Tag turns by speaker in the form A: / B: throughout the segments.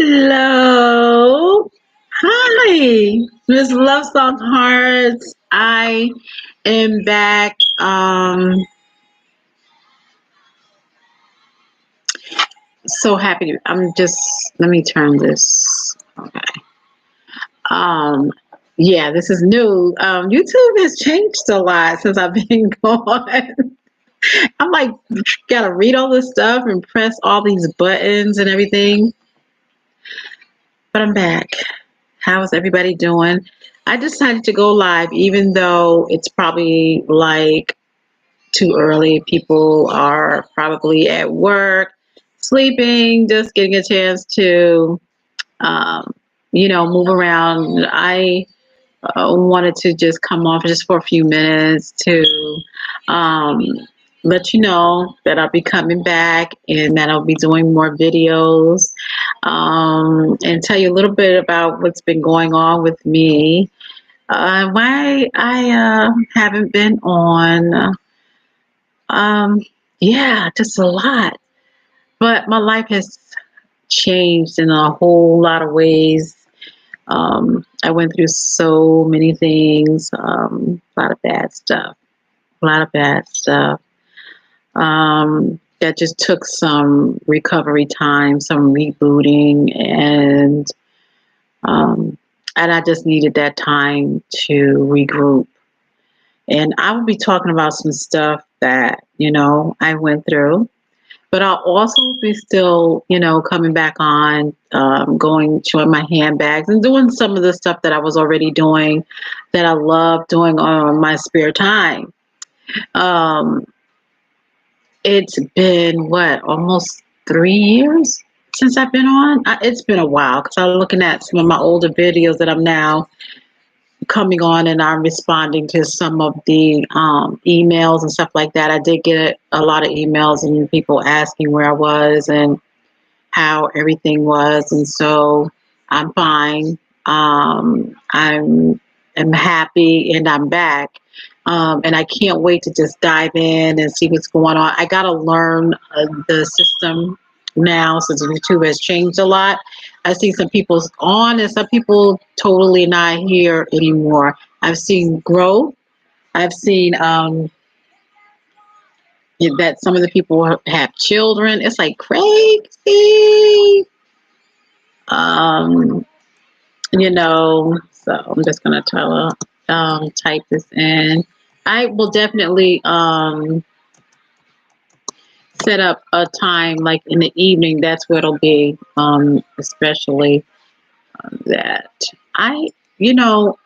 A: Hello. Hi, Miss Love Song Hearts. I am back. So happy. I'm just, let me turn this. Okay. Um, yeah, this is new. YouTube has changed a lot since I've been gone. I'm like, gotta read all this stuff and press all these buttons and everything. But I'm back. How's everybody doing? I decided to go live, even though it's probably like too early. People are probably at work, sleeping, just getting a chance to, um, move around. I wanted to just come off just for a few minutes to um, let you know that I'll be coming back and that I'll be doing more videos and tell you a little bit about what's been going on with me. Why I haven't been on. Um, yeah, just a lot. But my life has changed in a whole lot of ways. I went through so many things, a lot of bad stuff, a lot of bad stuff. That just took some recovery time, some rebooting, um, and I just needed that time to regroup. And I will be talking about some stuff that I went through, but I'll also be still, coming back on, going, showing my handbags and doing some of the stuff that I was already doing that I love doing on my spare time. Um, it's been what, almost 3 years since I've been on. It's been a while because I'm looking at some of my older videos that I'm now coming on and I'm responding to some of the emails and stuff like that. I did get a lot of emails and people asking where I was and how everything was, and so I'm fine. I'm happy, and I'm back. And I can't wait to just dive in and see what's going on. I got to learn the system now since YouTube has changed a lot. I see some people's on and some people totally not here anymore. I've seen growth. I've seen that some of the people have children. It's like crazy. Um, so I'm just gonna type this in. I will definitely set up a time like in the evening. That's where it'll be, especially that I, you know,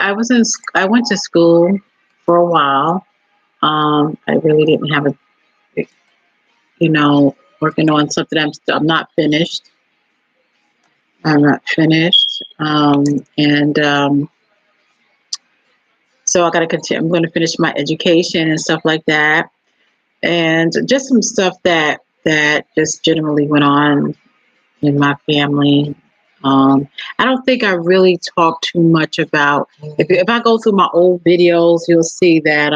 A: I went to school for a while. I really didn't have working on something. I'm not finished. I'm not finished. And So I got to continue. I'm going to finish my education and stuff like that, and just some stuff that just generally went on in my family. I don't think I really talk too much about. If I go through my old videos, you'll see that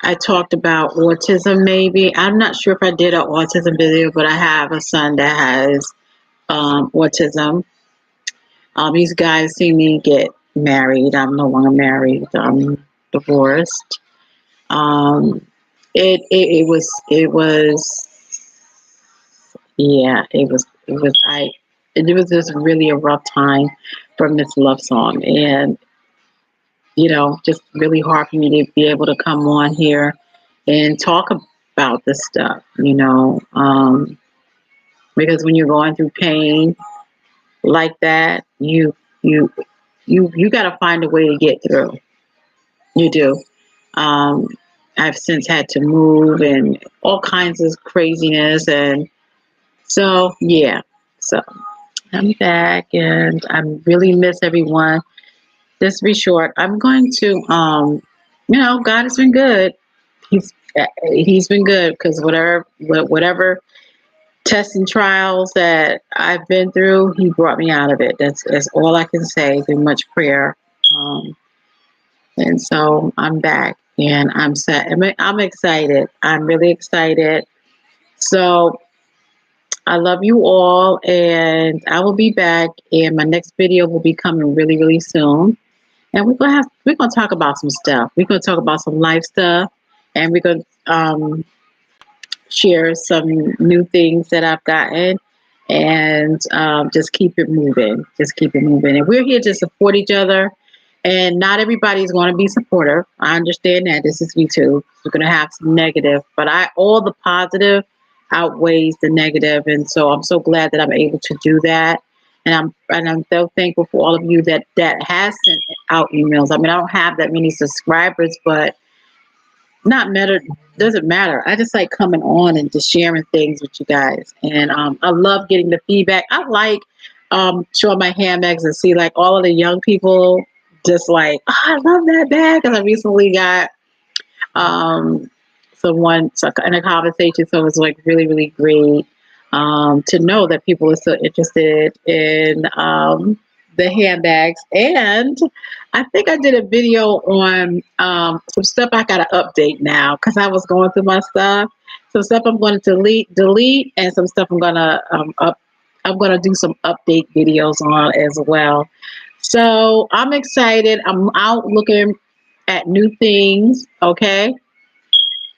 A: I talked about autism. Maybe I'm not sure if I did an autism video, but I have a son that has autism. These guys see me get married. I'm no longer married. I'm divorced. Um, it was yeah, it was just really a rough time for Miss Love Song, and just really hard for me to be able to come on here and talk about this stuff, because when you're going through pain like that, you you got to find a way to get through. You do. Um, I've since had to move and all kinds of craziness, and so yeah. So I'm back, and I really miss everyone. Just to be short, I'm going to, God has been good. He's He's been good because whatever tests and trials that I've been through, He brought me out of it. That's all I can say through much prayer. Um, and so I'm back, and I'm set. I'm excited. I'm really excited. So I love you all, and I will be back. And my next video will be coming really, really soon. And we're gonna talk about some stuff. We're gonna talk about some life stuff, and we're gonna share some new things that I've gotten, and just keep it moving. Just keep it moving. And we're here to support each other. And not everybody's going to be supportive. I understand that. This is YouTube. We're going to have some negative, but all the positive outweighs the negative, and so I'm so glad that I'm able to do that. And I'm so thankful for all of you that has sent out emails. I mean, I don't have that many subscribers, but not matter doesn't matter. I just like coming on and just sharing things with you guys, and I love getting the feedback. I like showing my handbags and see like all of the young people just like, oh, I love that bag, because I recently got um someone in a conversation, so it was like really, really great to know that people are so interested in the handbags. And I think I did a video on some stuff I got to update now, because I was going through my stuff. Some stuff I'm going to delete, and some stuff I'm going to I'm going to do some update videos on as well. So I'm excited. I'm out looking at new things. Okay,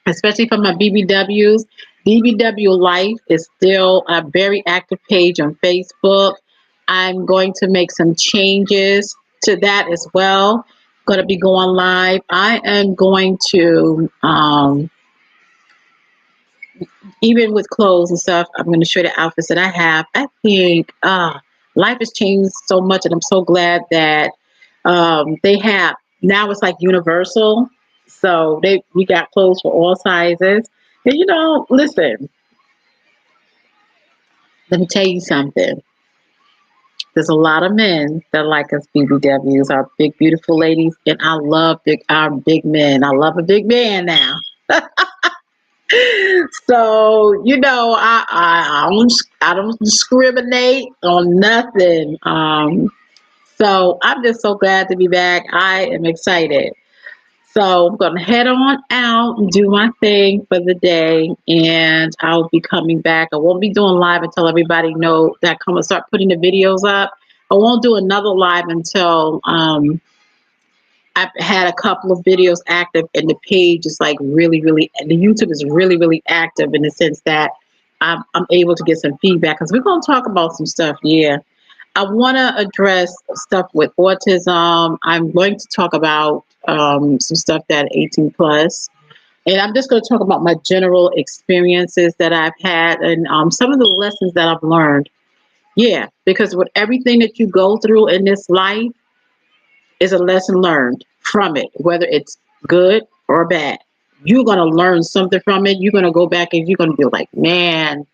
A: especially for my BBWs. BBW Life is still a very active page on Facebook. I'm going to make some changes to that as well. Going to be going live. I am going to, even with clothes and stuff, I'm going to show the outfits that I have. I think life has changed so much, and I'm so glad that they have, now it's like universal. So we got clothes for all sizes. And listen, let me tell you something. There's a lot of men that like us BBWs, our big beautiful ladies, and I love our big men. I love a big man now. So I don't discriminate on nothing. So I'm just so glad to be back. I am excited. So I'm going to head on out and do my thing for the day, and I'll be coming back. I won't be doing live until everybody know that I come and start putting the videos up. I won't do another live until I've had a couple of videos active, and the page is like really, really, the YouTube is really, really active in the sense that I'm able to get some feedback, because we're going to talk about some stuff. Yeah. I want to address stuff with autism. I'm going to talk about some stuff that 18 plus. And I'm just going to talk about my general experiences that I've had, and some of the lessons that I've learned. Yeah, because with everything that you go through in this life is a lesson learned from it, whether it's good or bad. You're going to learn something from it. You're going to go back and you're going to be like, man,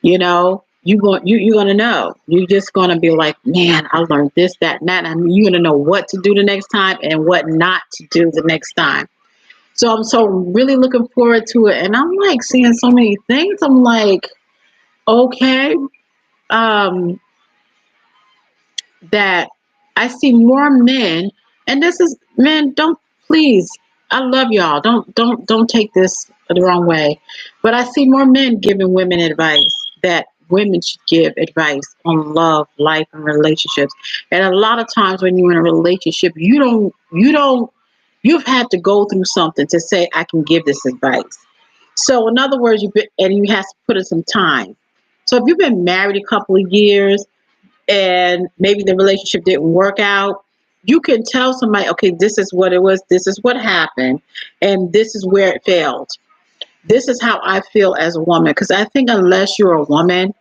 A: you're gonna know. You're just gonna be like, man, I learned this, that, and that, and you're gonna know what to do the next time and what not to do the next time. So I'm so really looking forward to it, and I'm like seeing so many things. I'm like, okay, um, that I see more men, and this is men. Don't, please. I love y'all. Don't take this the wrong way, but I see more men giving women advice that women should give advice on love, life, and relationships. And a lot of times when you're in a relationship, you've had to go through something to say I can give this advice. So in other words, you have to put in some time. So if you've been married a couple of years and maybe the relationship didn't work out, you can tell somebody, okay, this is what it was, this is what happened, and this is where it failed. This is how I feel as a woman. Because I think unless you're a woman,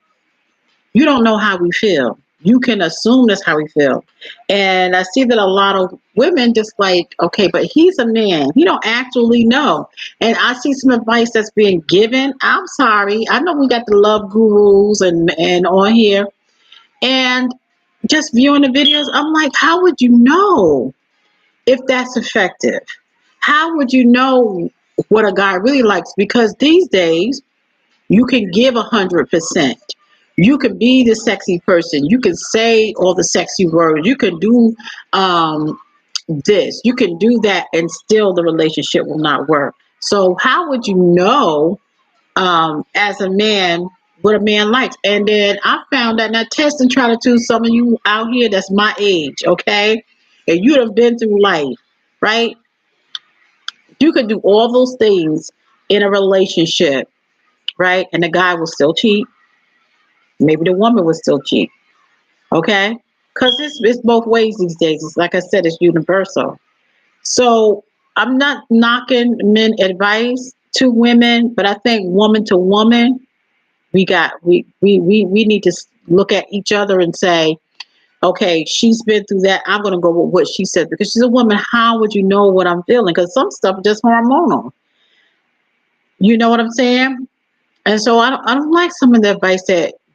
A: you don't know how we feel. You can assume that's how we feel. And I see that a lot of women just like, okay, but he's a man. He don't actually know. And I see some advice that's being given. I'm sorry. I know we got the love gurus and on here. And just viewing the videos, I'm like, how would you know if that's effective? How would you know what a guy really likes? Because these days, you can give 100%. You can be the sexy person. You can say all the sexy words. You can do this. You can do that, and still the relationship will not work. So how would you know as a man what a man likes. And then I found that, now test and try to do some of you out here that's my age, okay? And you have been through life, right? You could do all those things in a relationship, right? And the guy will still cheat. Maybe the woman will still cheat, okay? Because it's both ways these days. It's like I said, it's universal. So I'm not knocking men advice to women, but I think woman to woman, we need to look at each other and say, okay, she's been through that. I'm gonna go with what she said because she's a woman. How would you know what I'm feeling? Because some stuff is just hormonal. You know what I'm saying? And so I don't like some of the advice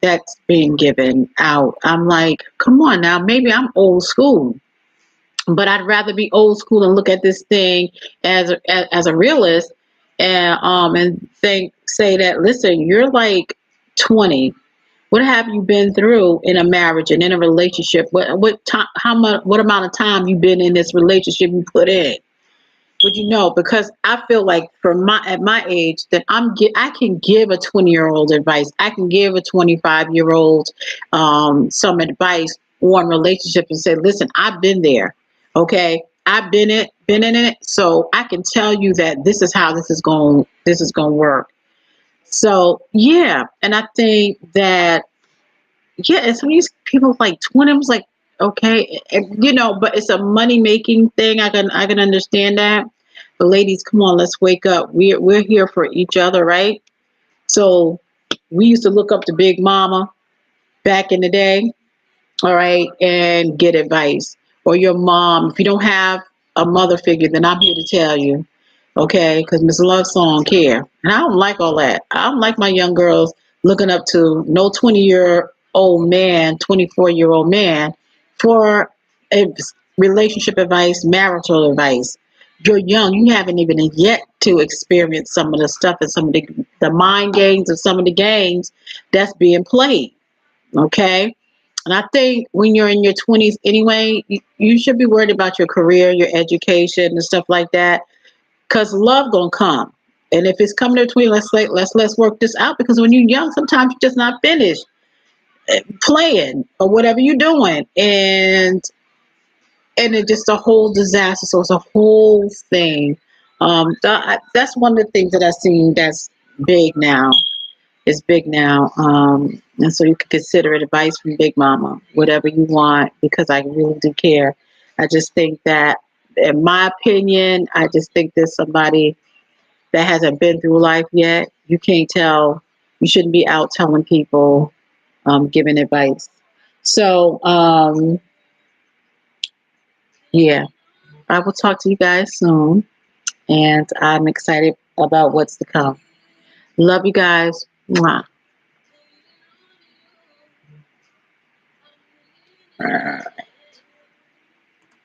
A: that's being given out. I'm like, come on now, maybe I'm old school, but I'd rather be old school and look at this thing as a realist and think say that listen, you're like 20. What have you been through in a marriage and in a relationship? What time? How much? What amount of time you been in this relationship you put in? Would you know? Because I feel like for my at my age that I can give a 20-year-old advice. I can give a 25-year-old some advice on relationship and say, listen, I've been there. Okay. I've been in it. So I can tell you that this is how this is going to work. So yeah. And I think that, yeah, and some of these people like 20, I was like, okay, but it's a money making thing. I can understand that. But ladies, come on, let's wake up. We're here for each other, right? So we used to look up to Big Mama back in the day, all right, and get advice. Or your mom. If you don't have a mother figure, then I'm here to tell you, okay? Because Miss Love Song care. And I don't like all that. I don't like my young girls looking up to no 20-year-old man, 24-year-old man for a relationship advice, marital advice. You're young. You haven't even yet to experience some of the stuff and some of the mind games and some of the games that's being played, okay? And I think when you're in your 20s anyway, you should be worried about your career, your education, and stuff like that. Cause love gonna come, and if it's coming to 20, let's work this out. Because when you're young, sometimes you're just not finished playing or whatever you're doing, and it's just a whole disaster. So it's a whole thing. That's one of the things that I've seen that's big now is big now. And so you can consider it advice from Big Mama, whatever you want, because I really do care. I just think that, in my opinion, I just think there's somebody that hasn't been through life yet. You can't tell, you shouldn't be out telling people, giving advice. So, yeah, I will talk to you guys soon, and I'm excited about what's to come. Love you guys. Mwah.